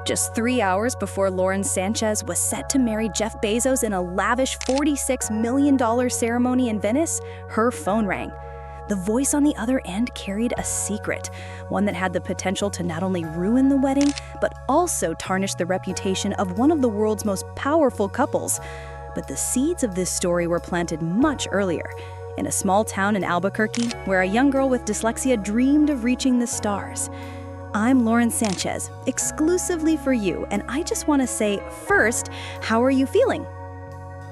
Just 3 hours before Lauren Sanchez was set to marry Jeff Bezos in a lavish $46 million ceremony in Venice, her phone rang. The voice on the other end carried a secret, one that had the potential to not only ruin the wedding, but also tarnish the reputation of one of the world's most powerful couples. But the seeds of this story were planted much earlier, in a small town in Albuquerque, where a young girl with dyslexia dreamed of reaching the stars. I'm Lauren Sanchez, exclusively for you, and I just want to say, first, how are you feeling?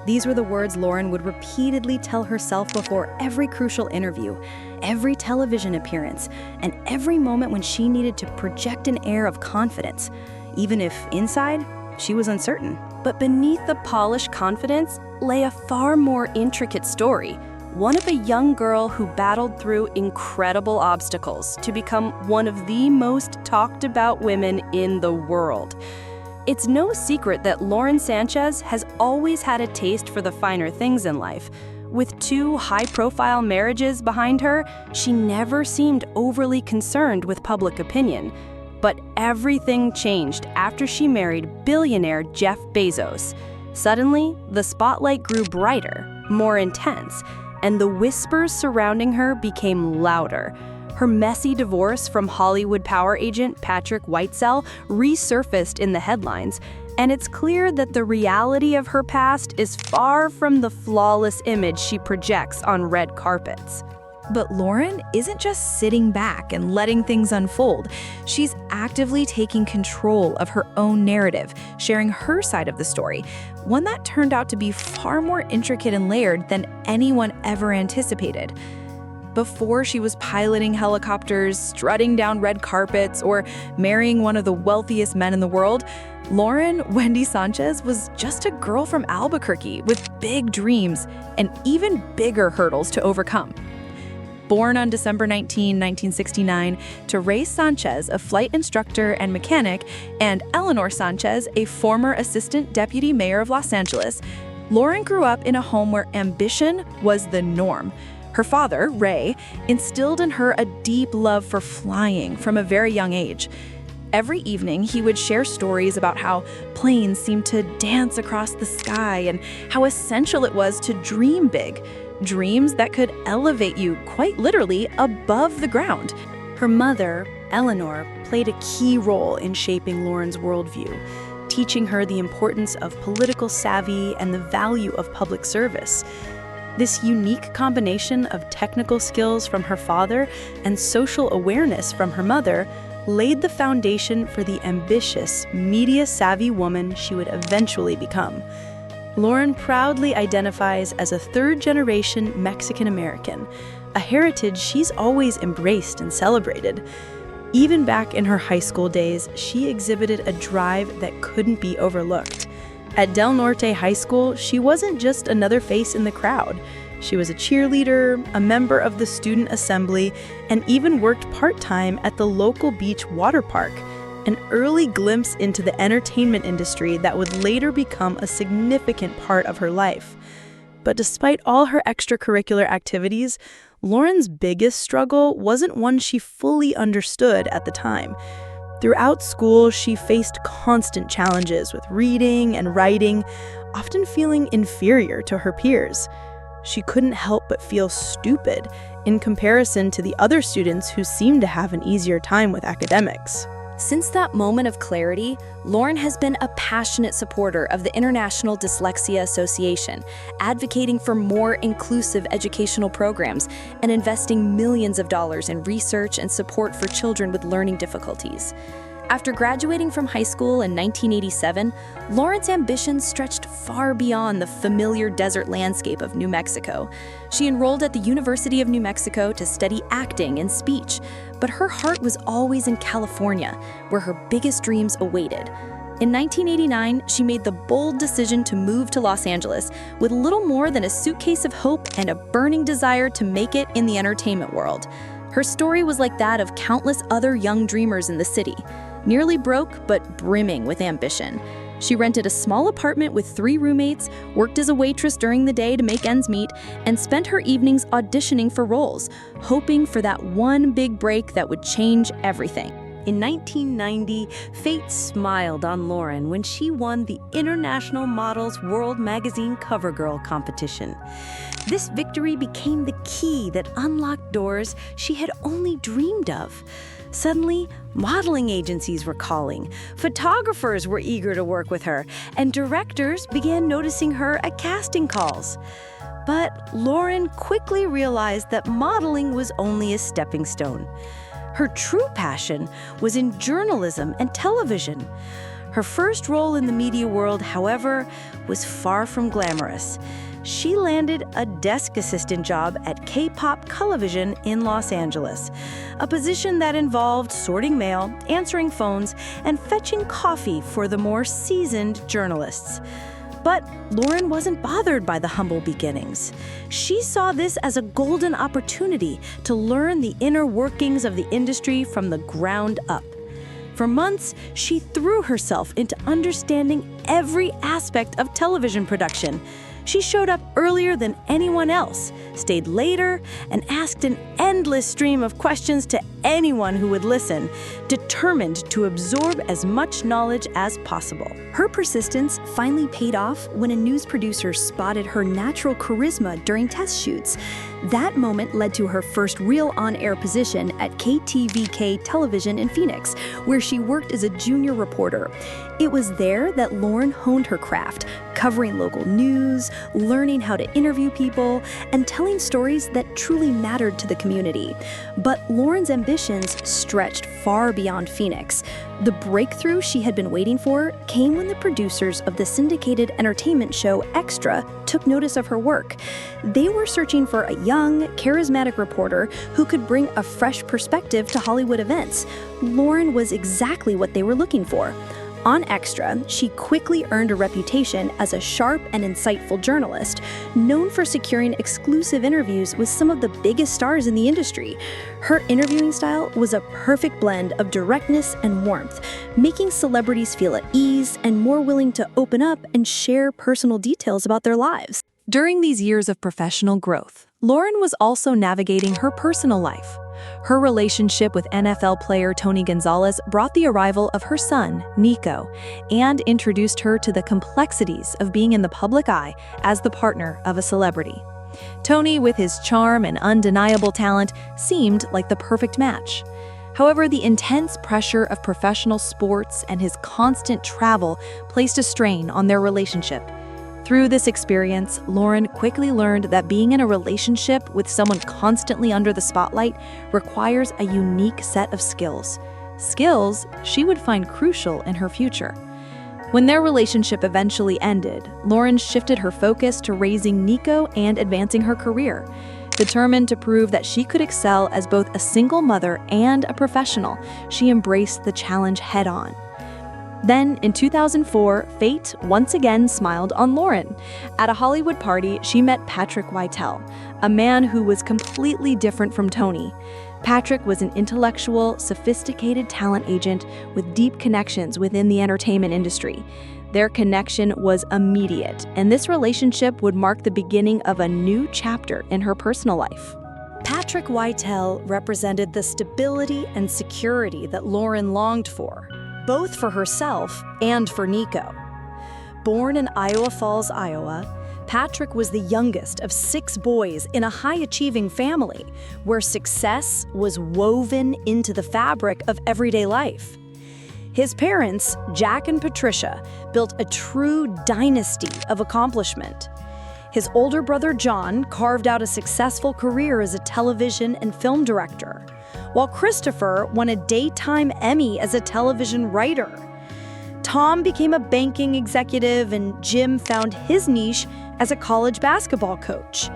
These were the words Lauren would repeatedly tell herself before every crucial interview, every television appearance, and every moment when she needed to project an air of confidence, even if inside, she was uncertain. But beneath the polished confidence lay a far more intricate story. One of a young girl who battled through incredible obstacles to become one of the most talked about women in the world. It's no secret that Lauren Sanchez has always had a taste for the finer things in life. With 2 high-profile marriages behind her, she never seemed overly concerned with public opinion. But everything changed after she married billionaire Jeff Bezos. Suddenly, the spotlight grew brighter, more intense, and the whispers surrounding her became louder. Her messy divorce from Hollywood power agent Patrick Whitesell resurfaced in the headlines, and it's clear that the reality of her past is far from the flawless image she projects on red carpets. But Lauren isn't just sitting back and letting things unfold. She's actively taking control of her own narrative, sharing her side of the story, one that turned out to be far more intricate and layered than anyone ever anticipated. Before she was piloting helicopters, strutting down red carpets, or marrying one of the wealthiest men in the world, Lauren Wendy Sanchez was just a girl from Albuquerque with big dreams and even bigger hurdles to overcome. Born on December 19, 1969, to Ray Sanchez, a flight instructor and mechanic, and Eleanor Sanchez, a former assistant deputy mayor of Los Angeles, Lauren grew up in a home where ambition was the norm. Her father, Ray, instilled in her a deep love for flying from a very young age. Every evening, he would share stories about how planes seemed to dance across the sky and how essential it was to dream big. Dreams that could elevate you, quite literally, above the ground. Her mother, Eleanor, played a key role in shaping Lauren's worldview, teaching her the importance of political savvy and the value of public service. This unique combination of technical skills from her father and social awareness from her mother laid the foundation for the ambitious, media-savvy woman she would eventually become. Lauren proudly identifies as a third-generation Mexican-American, a heritage she's always embraced and celebrated. Even back in her high school days, she exhibited a drive that couldn't be overlooked. At Del Norte High School, she wasn't just another face in the crowd. She was a cheerleader, a member of the student assembly, and even worked part-time at the local beach water park. An early glimpse into the entertainment industry that would later become a significant part of her life. But despite all her extracurricular activities, Lauren's biggest struggle wasn't one she fully understood at the time. Throughout school, she faced constant challenges with reading and writing, often feeling inferior to her peers. She couldn't help but feel stupid in comparison to the other students who seemed to have an easier time with academics. Since that moment of clarity, Lauren has been a passionate supporter of the International Dyslexia Association, advocating for more inclusive educational programs and investing millions of dollars in research and support for children with learning difficulties. After graduating from high school in 1987, Lauren's ambitions stretched far beyond the familiar desert landscape of New Mexico. She enrolled at the University of New Mexico to study acting and speech, but her heart was always in California, where her biggest dreams awaited. In 1989, she made the bold decision to move to Los Angeles with little more than a suitcase of hope and a burning desire to make it in the entertainment world. Her story was like that of countless other young dreamers in the city, nearly broke but brimming with ambition. She rented a small apartment with 3 roommates, worked as a waitress during the day to make ends meet, and spent her evenings auditioning for roles, hoping for that one big break that would change everything. In 1990, fate smiled on Lauren when she won the International Models World Magazine Cover Girl competition. This victory became the key that unlocked doors she had only dreamed of. Suddenly, modeling agencies were calling, photographers were eager to work with her, and directors began noticing her at casting calls. But Lauren quickly realized that modeling was only a stepping stone. Her true passion was in journalism and television. Her first role in the media world, however, was far from glamorous. She landed a desk assistant job at K-pop Television in Los Angeles, a position that involved sorting mail, answering phones, and fetching coffee for the more seasoned journalists. But Lauren wasn't bothered by the humble beginnings. She saw this as a golden opportunity to learn the inner workings of the industry from the ground up. For months, she threw herself into understanding every aspect of television production. She showed up earlier than anyone else, stayed later, and asked an endless stream of questions to anyone who would listen, determined to absorb as much knowledge as possible. Her persistence finally paid off when a news producer spotted her natural charisma during test shoots. That moment led to her first real on-air position at KTVK Television in Phoenix, where she worked as a junior reporter. It was there that Lauren honed her craft, covering local news, learning how to interview people, and telling stories that truly mattered to the community. But Lauren's ambitions stretched far beyond Phoenix. The breakthrough she had been waiting for came when the producers of the syndicated entertainment show Extra took notice of her work. They were searching for a young, charismatic reporter who could bring a fresh perspective to Hollywood events. Lauren was exactly what they were looking for. On Extra, she quickly earned a reputation as a sharp and insightful journalist, known for securing exclusive interviews with some of the biggest stars in the industry. Her interviewing style was a perfect blend of directness and warmth, making celebrities feel at ease and more willing to open up and share personal details about their lives. During these years of professional growth, Lauren was also navigating her personal life. Her relationship with NFL player Tony Gonzalez brought the arrival of her son, Nico, and introduced her to the complexities of being in the public eye as the partner of a celebrity. Tony, with his charm and undeniable talent, seemed like the perfect match. However, the intense pressure of professional sports and his constant travel placed a strain on their relationship. Through this experience, Lauren quickly learned that being in a relationship with someone constantly under the spotlight requires a unique set of skills. Skills she would find crucial in her future. When their relationship eventually ended, Lauren shifted her focus to raising Nico and advancing her career. Determined to prove that she could excel as both a single mother and a professional, she embraced the challenge head-on. Then, in 2004, fate once again smiled on Lauren. At a Hollywood party, she met Patrick Whitell, a man who was completely different from Tony. Patrick was an intellectual, sophisticated talent agent with deep connections within the entertainment industry. Their connection was immediate, and this relationship would mark the beginning of a new chapter in her personal life. Patrick Whitell represented the stability and security that Lauren longed for, both for herself and for Nico. Born in Iowa Falls, Iowa, Patrick was the youngest of 6 boys in a high-achieving family where success was woven into the fabric of everyday life. His parents, Jack and Patricia, built a true dynasty of accomplishment. His older brother John carved out a successful career as a television and film director, while Christopher won a daytime Emmy as a television writer. Tom became a banking executive, and Jim found his niche as a college basketball coach.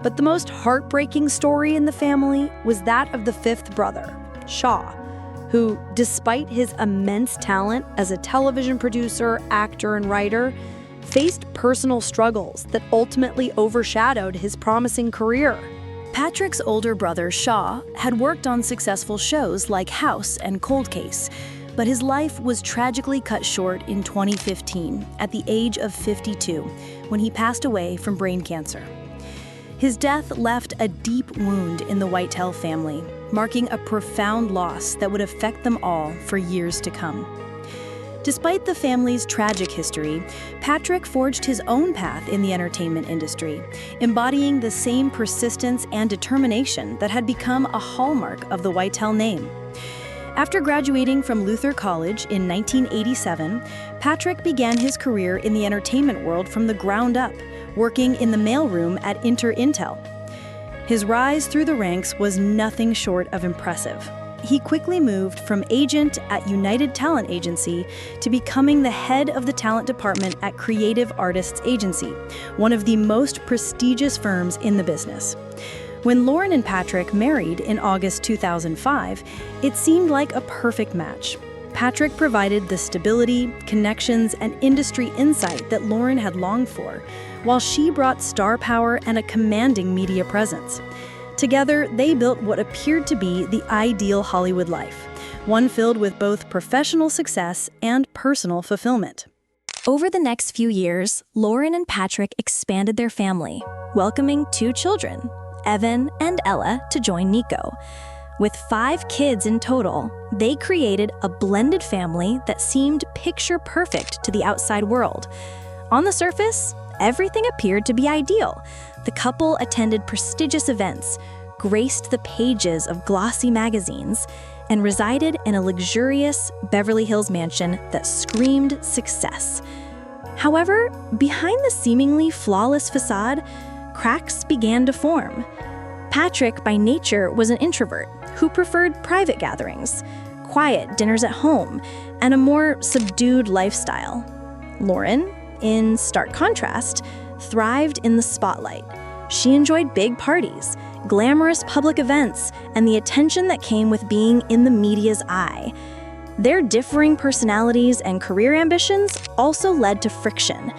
But the most heartbreaking story in the family was that of the 5th brother, Shaw, who, despite his immense talent as a television producer, actor, and writer, faced personal struggles that ultimately overshadowed his promising career. Patrick's older brother, Shaw, had worked on successful shows like House and Cold Case, but his life was tragically cut short in 2015 at the age of 52 when he passed away from brain cancer. His death left a deep wound in the Whitell family, marking a profound loss that would affect them all for years to come. Despite the family's tragic history, Patrick forged his own path in the entertainment industry, embodying the same persistence and determination that had become a hallmark of the Whitell name. After graduating from Luther College in 1987, Patrick began his career in the entertainment world from the ground up, working in the mailroom at Intel. His rise through the ranks was nothing short of impressive. He quickly moved from agent at United Talent Agency to becoming the head of the talent department at Creative Artists Agency, one of the most prestigious firms in the business. When Lauren and Patrick married in August 2005, it seemed like a perfect match. Patrick provided the stability, connections, and industry insight that Lauren had longed for, while she brought star power and a commanding media presence. Together, they built what appeared to be the ideal Hollywood life, one filled with both professional success and personal fulfillment. Over the next few years, Lauren and Patrick expanded their family, welcoming 2 children, Evan and Ella, to join Nico. With 5 kids in total, they created a blended family that seemed picture perfect to the outside world. On the surface, everything appeared to be ideal. The couple attended prestigious events, graced the pages of glossy magazines, and resided in a luxurious Beverly Hills mansion that screamed success. However, behind the seemingly flawless facade, cracks began to form. Patrick, by nature, was an introvert who preferred private gatherings, quiet dinners at home, and a more subdued lifestyle. Lauren, in stark contrast, thrived in the spotlight. She enjoyed big parties, glamorous public events, and the attention that came with being in the media's eye. Their differing personalities and career ambitions also led to friction.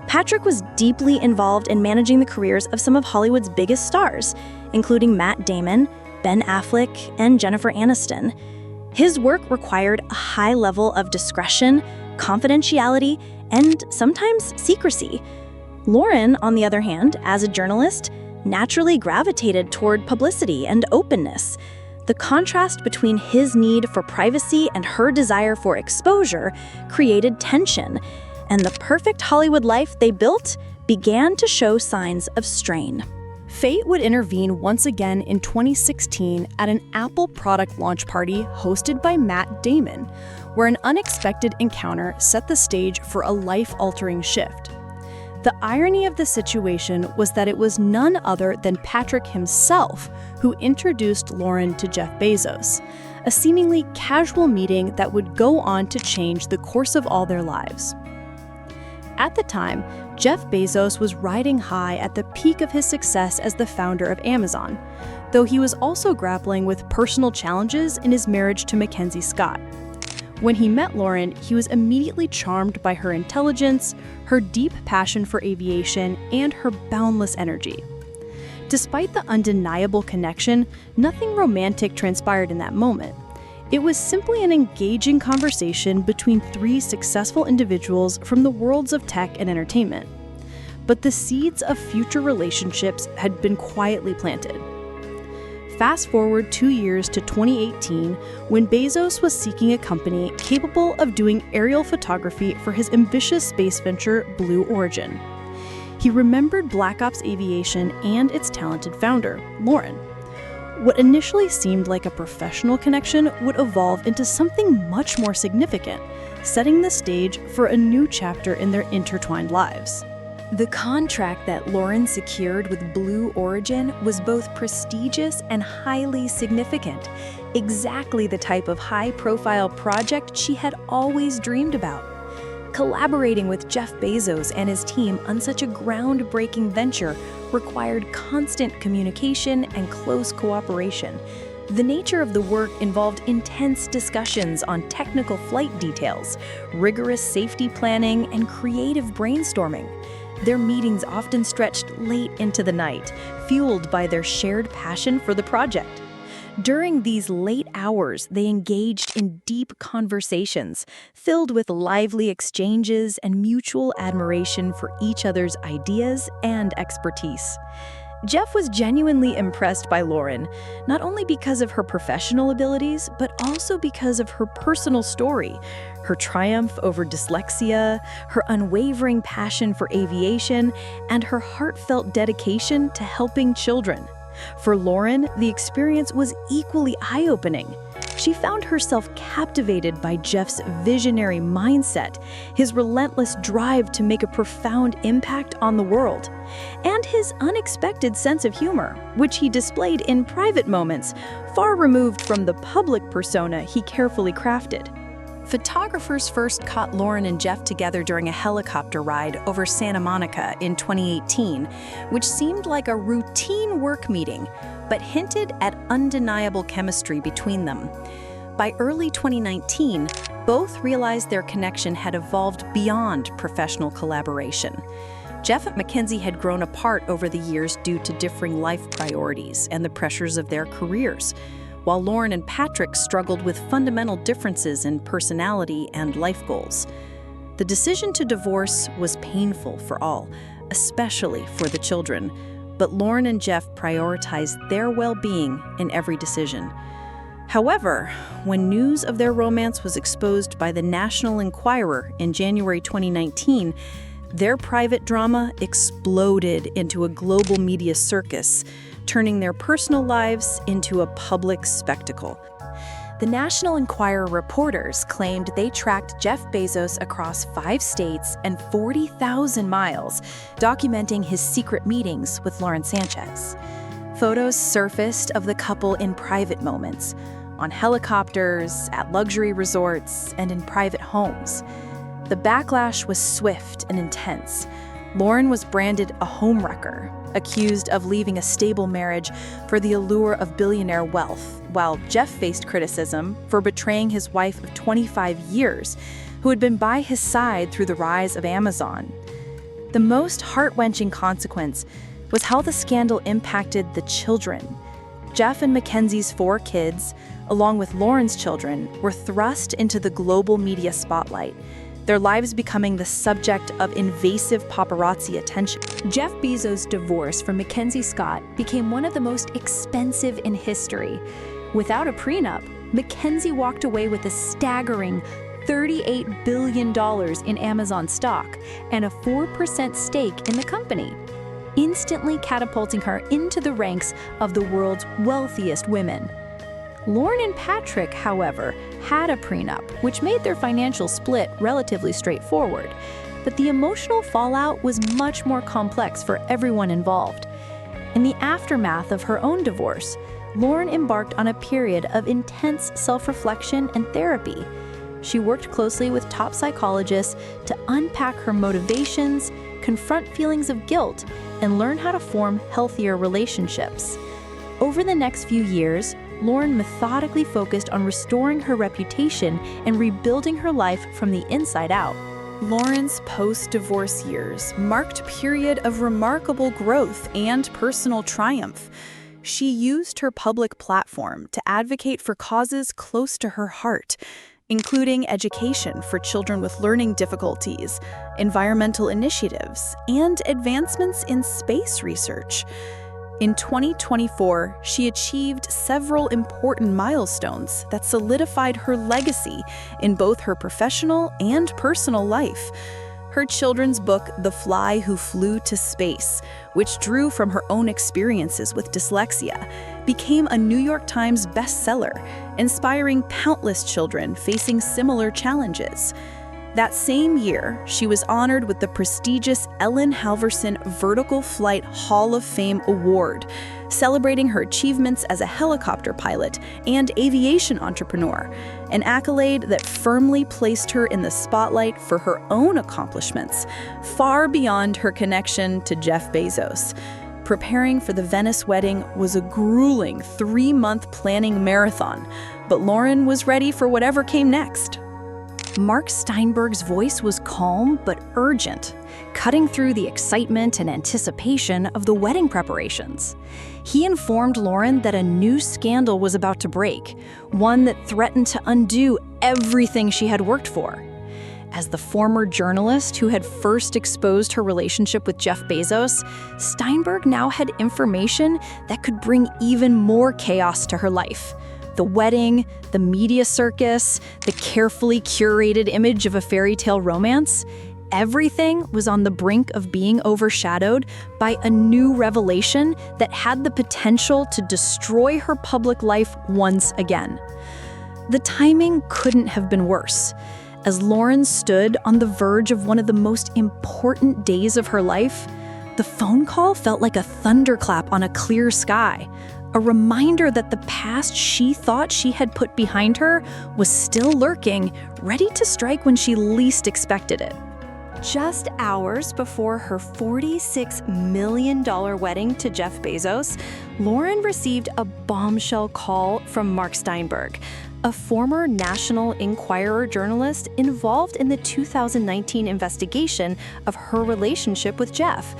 Patrick was deeply involved in managing the careers of some of Hollywood's biggest stars, including Matt Damon, Ben Affleck, and Jennifer Aniston. His work required a high level of discretion, confidentiality, and sometimes secrecy. Lauren, on the other hand, as a journalist, naturally gravitated toward publicity and openness. The contrast between his need for privacy and her desire for exposure created tension, and the perfect Hollywood life they built began to show signs of strain. Fate would intervene once again in 2016 at an Apple product launch party hosted by Matt Damon, where an unexpected encounter set the stage for a life-altering shift. The irony of the situation was that it was none other than Patrick himself who introduced Lauren to Jeff Bezos, a seemingly casual meeting that would go on to change the course of all their lives. At the time, Jeff Bezos was riding high at the peak of his success as the founder of Amazon, though he was also grappling with personal challenges in his marriage to Mackenzie Scott. When he met Lauren, he was immediately charmed by her intelligence, her deep passion for aviation, and her boundless energy. Despite the undeniable connection, nothing romantic transpired in that moment. It was simply an engaging conversation between 3 successful individuals from the worlds of tech and entertainment. But the seeds of future relationships had been quietly planted. Fast forward 2 years to 2018, when Bezos was seeking a company capable of doing aerial photography for his ambitious space venture, Blue Origin. He remembered Black Ops Aviation and its talented founder, Lauren. What initially seemed like a professional connection would evolve into something much more significant, setting the stage for a new chapter in their intertwined lives. The contract that Lauren secured with Blue Origin was both prestigious and highly significant, exactly the type of high-profile project she had always dreamed about. Collaborating with Jeff Bezos and his team on such a groundbreaking venture required constant communication and close cooperation. The nature of the work involved intense discussions on technical flight details, rigorous safety planning, and creative brainstorming. Their meetings often stretched late into the night, fueled by their shared passion for the project. During these late hours, they engaged in deep conversations, filled with lively exchanges and mutual admiration for each other's ideas and expertise. Jeff was genuinely impressed by Lauren, not only because of her professional abilities, but also because of her personal story, her triumph over dyslexia, her unwavering passion for aviation, and her heartfelt dedication to helping children. For Lauren, the experience was equally eye-opening. She found herself captivated by Jeff's visionary mindset, his relentless drive to make a profound impact on the world, and his unexpected sense of humor, which he displayed in private moments, far removed from the public persona he carefully crafted. Photographers first caught Lauren and Jeff together during a helicopter ride over Santa Monica in 2018, which seemed like a routine work meeting, but hinted at undeniable chemistry between them. By early 2019, both realized their connection had evolved beyond professional collaboration. Jeff and Mackenzie had grown apart over the years due to differing life priorities and the pressures of their careers, while Lauren and Patrick struggled with fundamental differences in personality and life goals. The decision to divorce was painful for all, especially for the children, but Lauren and Jeff prioritized their well-being in every decision. However, when news of their romance was exposed by the National Enquirer in January 2019, their private drama exploded into a global media circus, turning their personal lives into a public spectacle. The National Enquirer reporters claimed they tracked Jeff Bezos across 5 states and 40,000 miles, documenting his secret meetings with Lauren Sanchez. Photos surfaced of the couple in private moments, on helicopters, at luxury resorts, and in private homes. The backlash was swift and intense. Lauren was branded a homewrecker, accused of leaving a stable marriage for the allure of billionaire wealth, while Jeff faced criticism for betraying his wife of 25 years, who had been by his side through the rise of Amazon. The most heart-wrenching consequence was how the scandal impacted the children. Jeff and Mackenzie's 4 kids, along with Lauren's children, were thrust into the global media spotlight, their lives becoming the subject of invasive paparazzi attention. Jeff Bezos' divorce from Mackenzie Scott became one of the most expensive in history. Without a prenup, Mackenzie walked away with a staggering $38 billion in Amazon stock and a 4% stake in the company, instantly catapulting her into the ranks of the world's wealthiest women. Lauren and Patrick, however, had a prenup, which made their financial split relatively straightforward. But the emotional fallout was much more complex for everyone involved. In the aftermath of her own divorce, Lauren embarked on a period of intense self-reflection and therapy. She worked closely with top psychologists to unpack her motivations, confront feelings of guilt, and learn how to form healthier relationships. Over the next few years, Lauren methodically focused on restoring her reputation and rebuilding her life from the inside out. Lauren's post-divorce years marked a period of remarkable growth and personal triumph. She used her public platform to advocate for causes close to her heart, including education for children with learning difficulties, environmental initiatives, and advancements in space research. In 2024, she achieved several important milestones that solidified her legacy in both her professional and personal life. Her children's book, The Fly Who Flew to Space, which drew from her own experiences with dyslexia, became a New York Times bestseller, inspiring countless children facing similar challenges. That same year, she was honored with the prestigious Ellen Halvorson Vertical Flight Hall of Fame Award, celebrating her achievements as a helicopter pilot and aviation entrepreneur, an accolade that firmly placed her in the spotlight for her own accomplishments, far beyond her connection to Jeff Bezos. Preparing for the Venice wedding was a grueling 3-month planning marathon, but Lauren was ready for whatever came next. Mark Steinberg's voice was calm but urgent, cutting through the excitement and anticipation of the wedding preparations. He informed Lauren that a new scandal was about to break, one that threatened to undo everything she had worked for. As the former journalist who had first exposed her relationship with Jeff Bezos, Steinberg now had information that could bring even more chaos to her life. The wedding, the media circus, the carefully curated image of a fairy tale romance, everything was on the brink of being overshadowed by a new revelation that had the potential to destroy her public life once again. The timing couldn't have been worse. As Lauren stood on the verge of one of the most important days of her life, the phone call felt like a thunderclap on a clear sky, a reminder that the past she thought she had put behind her was still lurking, ready to strike when she least expected it. Just hours before her $46 million wedding to Jeff Bezos, Lauren received a bombshell call from Mark Steinberg, a former National Enquirer journalist involved in the 2019 investigation of her relationship with Jeff.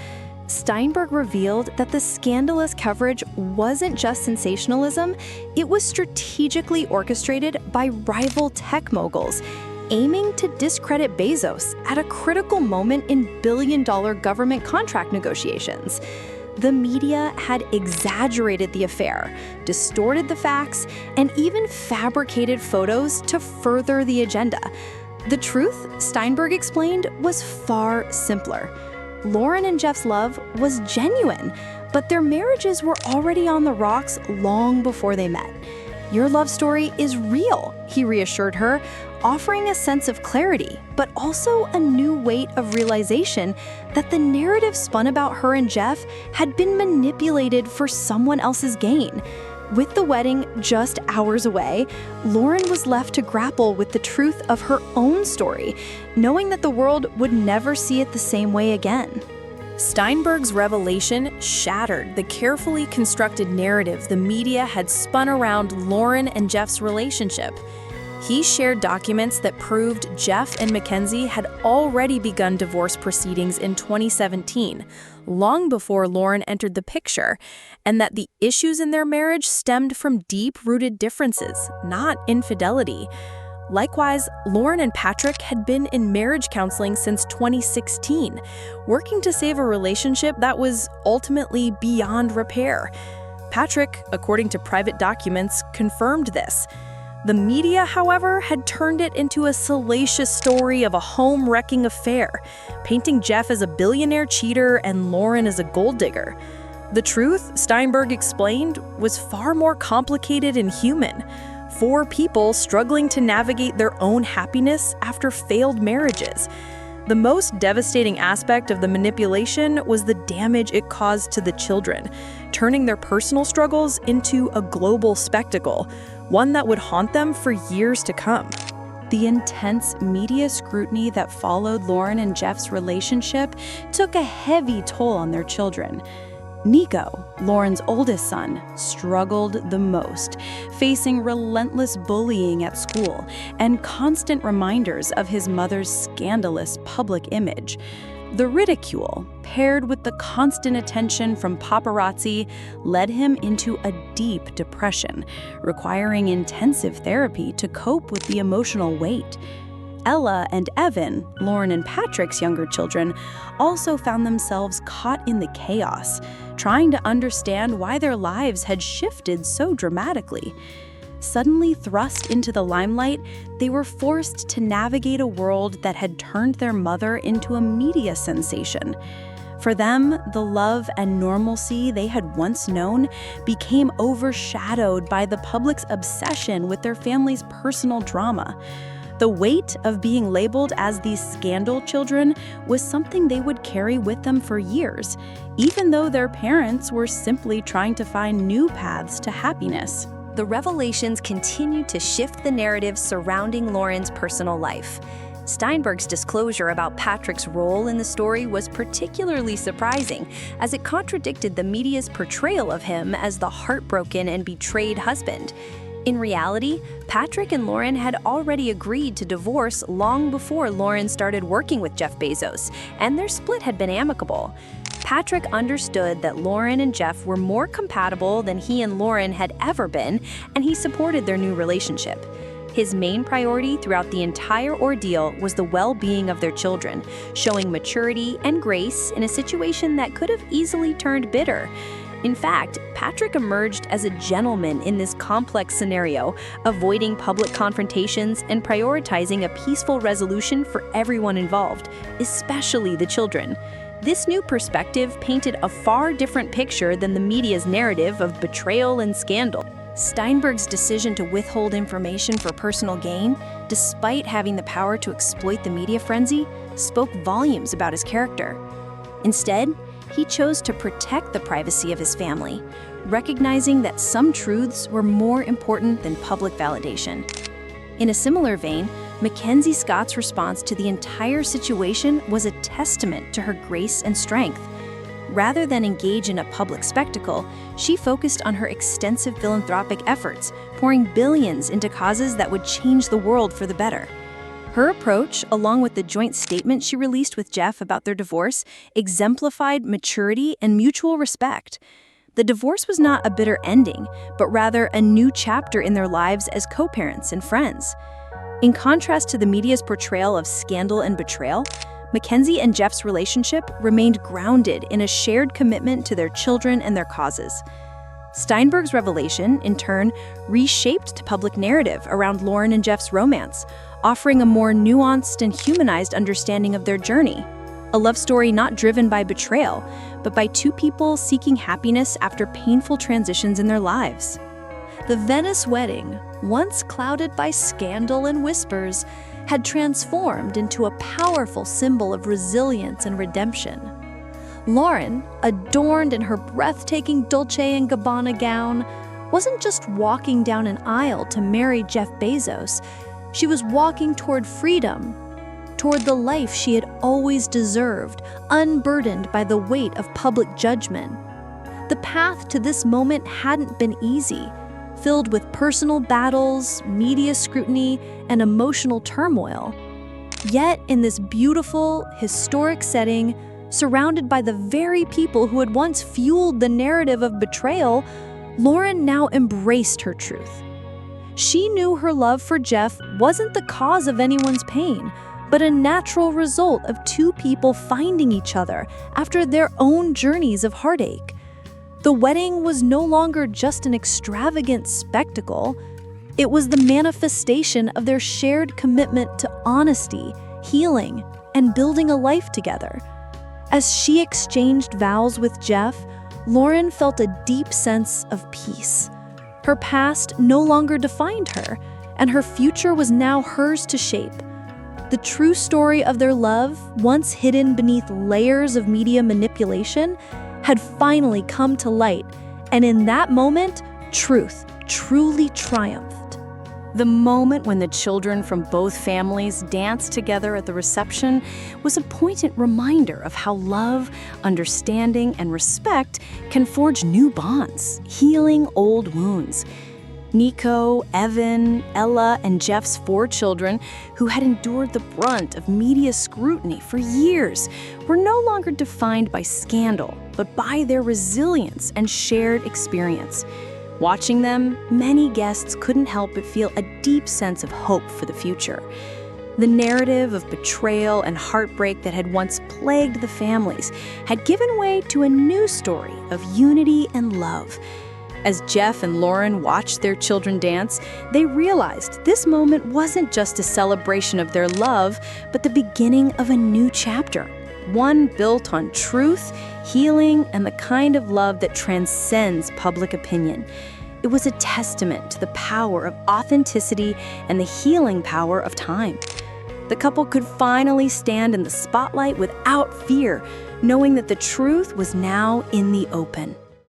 Steinberg revealed that the scandalous coverage wasn't just sensationalism, it was strategically orchestrated by rival tech moguls, aiming to discredit Bezos at a critical moment in billion-dollar government contract negotiations. The media had exaggerated the affair, distorted the facts, and even fabricated photos to further the agenda. The truth, Steinberg explained, was far simpler. Lauren and Jeff's love was genuine, but their marriages were already on the rocks long before they met. "Your love story is real," he reassured her, offering a sense of clarity, but also a new weight of realization that the narrative spun about her and Jeff had been manipulated for someone else's gain. With the wedding just hours away, Lauren was left to grapple with the truth of her own story, knowing that the world would never see it the same way again. Steinberg's revelation shattered the carefully constructed narrative the media had spun around Lauren and Jeff's relationship. He shared documents that proved Jeff and Mackenzie had already begun divorce proceedings in 2017, long before Lauren entered the picture, and that the issues in their marriage stemmed from deep-rooted differences, not infidelity. Likewise, Lauren and Patrick had been in marriage counseling since 2016, working to save a relationship that was ultimately beyond repair. Patrick, according to private documents, confirmed this. The media, however, had turned it into a salacious story of a home-wrecking affair, painting Jeff as a billionaire cheater and Lauren as a gold digger. The truth, Steinberg explained, was far more complicated and human. 4 people struggling to navigate their own happiness after failed marriages. The most devastating aspect of the manipulation was the damage it caused to the children, turning their personal struggles into a global spectacle, one that would haunt them for years to come. The intense media scrutiny that followed Lauren and Jeff's relationship took a heavy toll on their children. Nico, Lauren's oldest son, struggled the most, facing relentless bullying at school and constant reminders of his mother's scandalous public image. The ridicule, paired with the constant attention from paparazzi, led him into a deep depression, requiring intensive therapy to cope with the emotional weight. Ella and Evan, Lauren and Patrick's younger children, also found themselves caught in the chaos, trying to understand why their lives had shifted so dramatically. Suddenly thrust into the limelight, they were forced to navigate a world that had turned their mother into a media sensation. For them, the love and normalcy they had once known became overshadowed by the public's obsession with their family's personal drama. The weight of being labeled as these scandal children was something they would carry with them for years, even though their parents were simply trying to find new paths to happiness. The revelations continued to shift the narrative surrounding Lauren's personal life. Steinberg's disclosure about Patrick's role in the story was particularly surprising, as it contradicted the media's portrayal of him as the heartbroken and betrayed husband. In reality, Patrick and Lauren had already agreed to divorce long before Lauren started working with Jeff Bezos, and their split had been amicable. Patrick understood that Lauren and Jeff were more compatible than he and Lauren had ever been, and he supported their new relationship. His main priority throughout the entire ordeal was the well-being of their children, showing maturity and grace in a situation that could have easily turned bitter. In fact, Patrick emerged as a gentleman in this complex scenario, avoiding public confrontations and prioritizing a peaceful resolution for everyone involved, especially the children. This new perspective painted a far different picture than the media's narrative of betrayal and scandal. Steinberg's decision to withhold information for personal gain, despite having the power to exploit the media frenzy, spoke volumes about his character. Instead, he chose to protect the privacy of his family, recognizing that some truths were more important than public validation. In a similar vein, Mackenzie Scott's response to the entire situation was a testament to her grace and strength. Rather than engage in a public spectacle, she focused on her extensive philanthropic efforts, pouring billions into causes that would change the world for the better. Her approach, along with the joint statement she released with Jeff about their divorce, exemplified maturity and mutual respect. The divorce was not a bitter ending, but rather a new chapter in their lives as co-parents and friends. In contrast to the media's portrayal of scandal and betrayal, Mackenzie and Jeff's relationship remained grounded in a shared commitment to their children and their causes. Steinberg's revelation, in turn, reshaped the public narrative around Lauren and Jeff's romance, offering a more nuanced and humanized understanding of their journey. A love story not driven by betrayal, but by two people seeking happiness after painful transitions in their lives. The Venice wedding, once clouded by scandal and whispers, had transformed into a powerful symbol of resilience and redemption. Lauren, adorned in her breathtaking Dolce & Gabbana gown, wasn't just walking down an aisle to marry Jeff Bezos. She was walking toward freedom, toward the life she had always deserved, unburdened by the weight of public judgment. The path to this moment hadn't been easy, filled with personal battles, media scrutiny, and emotional turmoil. Yet, in this beautiful, historic setting, surrounded by the very people who had once fueled the narrative of betrayal, Lauren now embraced her truth. She knew her love for Jeff wasn't the cause of anyone's pain, but a natural result of two people finding each other after their own journeys of heartache. The wedding was no longer just an extravagant spectacle. It was the manifestation of their shared commitment to honesty, healing, and building a life together. As she exchanged vows with Jeff, Lauren felt a deep sense of peace. Her past no longer defined her, and her future was now hers to shape. The true story of their love, once hidden beneath layers of media manipulation, had finally come to light, and in that moment, truth truly triumphed. The moment when the children from both families danced together at the reception was a poignant reminder of how love, understanding, and respect can forge new bonds, healing old wounds. Nico, Evan, Ella, and Jeff's 4 children, who had endured the brunt of media scrutiny for years, were no longer defined by scandal, but by their resilience and shared experience. Watching them, many guests couldn't help but feel a deep sense of hope for the future. The narrative of betrayal and heartbreak that had once plagued the families had given way to a new story of unity and love. As Jeff and Lauren watched their children dance, they realized this moment wasn't just a celebration of their love, but the beginning of a new chapter, one built on truth, healing, and the kind of love that transcends public opinion. It was a testament to the power of authenticity and the healing power of time. The couple could finally stand in the spotlight without fear, knowing that the truth was now in the open.